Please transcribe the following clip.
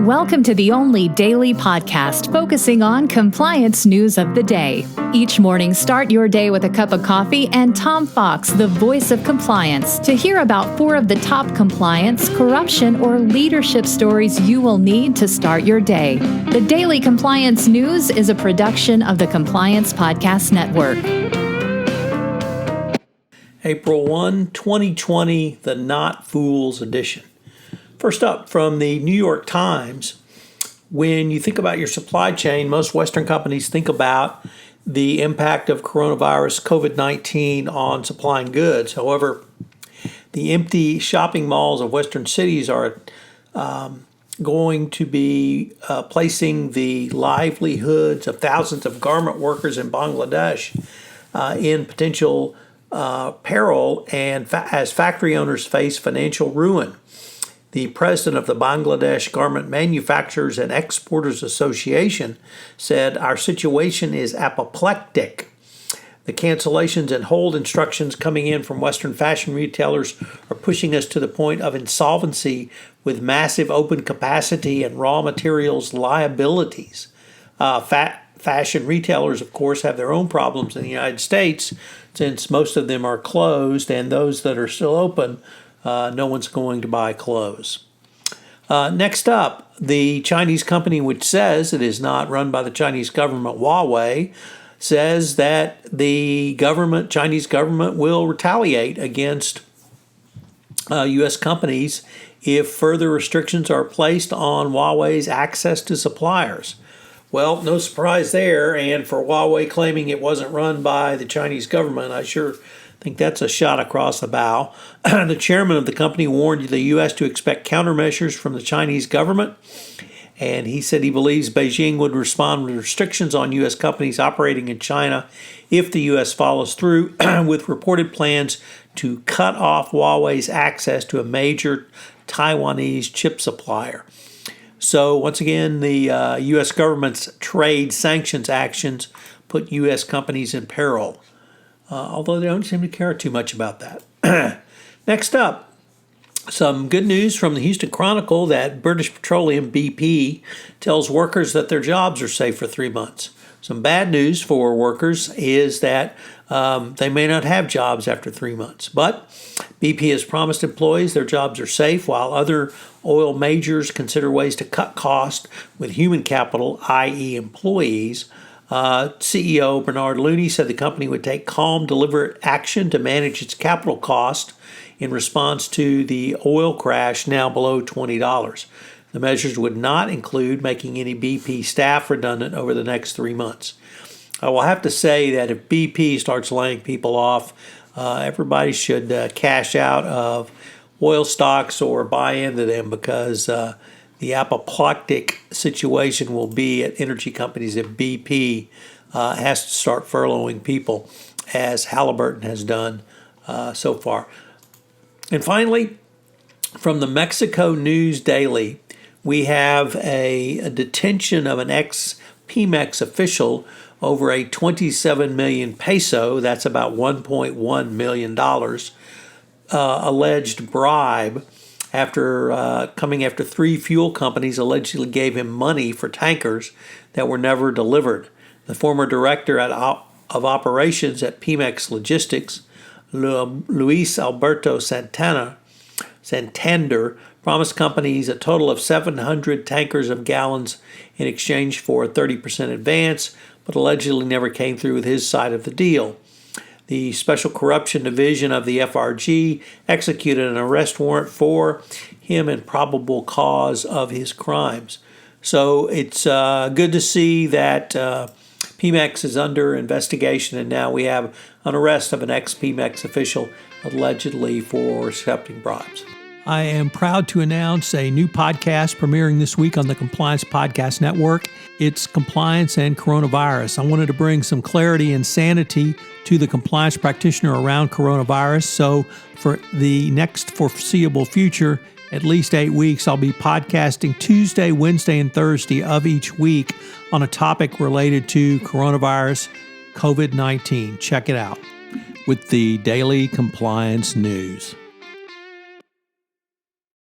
Welcome to the only daily podcast focusing on compliance news of the day. Each morning, start your day with a cup of coffee and Tom Fox, the voice of compliance, to hear about 4 of the top compliance, corruption, or leadership stories you will need to start your day. The Daily Compliance News is a production of the Compliance Podcast Network. April 1, 2020, the Not Fools edition. First up, from the New York Times, when you think about your supply chain, most Western companies think about the impact of coronavirus COVID-19 on supplying goods. However, the empty shopping malls of Western cities are going to be placing the livelihoods of thousands of garment workers in Bangladesh in potential peril, and as factory owners face financial ruin. The president of the Bangladesh Garment Manufacturers and Exporters Association said, "Our situation is apoplectic. The cancellations and hold instructions coming in from Western fashion retailers are pushing us to the point of insolvency with massive open capacity and raw materials liabilities." Fashion retailers, of course, have their own problems in the United States since most of them are closed, and those that are still open, no one's going to buy clothes. Next up, the Chinese company, which says it is not run by the Chinese government, Huawei, says that the Chinese government will retaliate against U.S. companies if further restrictions are placed on Huawei's access to suppliers. Well, no surprise there, and for Huawei claiming it wasn't run by the Chinese government, I sure think that's a shot across the bow. The chairman of the company warned the U.S. to expect countermeasures from the Chinese government, and he said he believes Beijing would respond with restrictions on U.S. companies operating in China if the U.S. follows through with reported plans to cut off Huawei's access to a major Taiwanese chip supplier. So once again, the U.S. government's trade sanctions actions put U.S. companies in peril, although they don't seem to care too much about that. Next up, some good news from the Houston Chronicle that British Petroleum BP tells workers that their jobs are safe for 3 months. Some bad news for workers is that they may not have jobs after 3 months. But BP has promised employees their jobs are safe, while other oil majors consider ways to cut costs with human capital, i.e. employees. CEO Bernard Looney said the company would take calm, deliberate action to manage its capital cost in response to the oil crash now below $20. The measures would not include making any BP staff redundant over the next 3 months. I will have to say that if BP starts laying people off, everybody should cash out of oil stocks or buy into them, because the apoplectic situation will be at energy companies if BP has to start furloughing people, as Halliburton has done so far. And finally, from the Mexico News Daily, we have a detention of an ex-Pemex official over a 27 million peso, that's about $1.1 million, alleged bribe after coming after 3 fuel companies allegedly gave him money for tankers that were never delivered. The former director of operations at Pemex Logistics, Luis Alberto Santander, promised companies a total of 700 tankers of gallons in exchange for a 30% advance, but allegedly never came through with his side of the deal. The Special Corruption Division of the FRG executed an arrest warrant for him and probable cause of his crimes. So it's good to see that Pemex is under investigation, and now we have an arrest of an ex-Pemex official allegedly for accepting bribes. I am proud to announce a new podcast premiering this week on the Compliance Podcast Network. It's Compliance and Coronavirus. I wanted to bring some clarity and sanity to the compliance practitioner around coronavirus. So for the next foreseeable future, at least 8 weeks, I'll be podcasting Tuesday, Wednesday, and Thursday of each week on a topic related to coronavirus, COVID-19. Check it out with the Daily Compliance News.